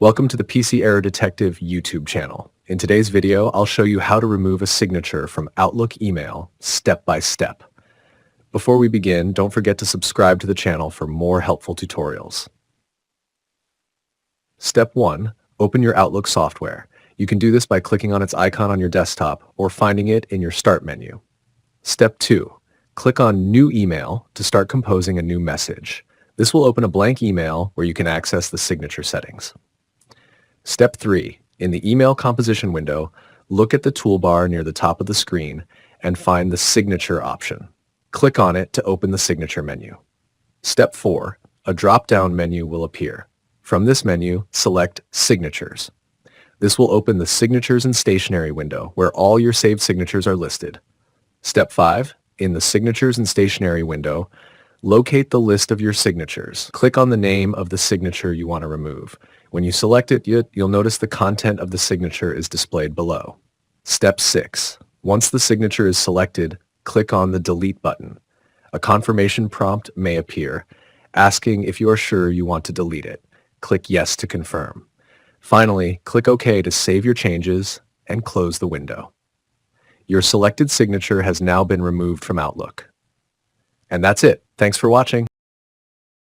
Welcome to the PC Error Detective YouTube channel. In today's video, I'll show you how to remove a signature from Outlook email step by step. Before we begin, don't forget to subscribe to the channel for more helpful tutorials. Step 1. Open your Outlook software. You can do this by clicking on its icon on your desktop or finding it in your Start menu. Step 2. Click on New Email to start composing a new message. This will open a blank email where you can access the signature settings. Step 3. In the email composition window, look at the toolbar near the top of the screen and find the Signature option. Click on it to open the Signature menu. Step 4. A drop-down menu will appear. From this menu, select Signatures. This will open the Signatures and Stationery window where all your saved signatures are listed. Step 5. In the Signatures and Stationery window, locate the list of your signatures. Click on the name of the signature you want to remove. When you select it, you'll notice the content of the signature is displayed below. Step 6. Once the signature is selected, click on the Delete button. A confirmation prompt may appear, asking if you are sure you want to delete it. Click Yes to confirm. Finally, click OK to save your changes and close the window. Your selected signature has now been removed from Outlook. And that's it. Thanks for watching.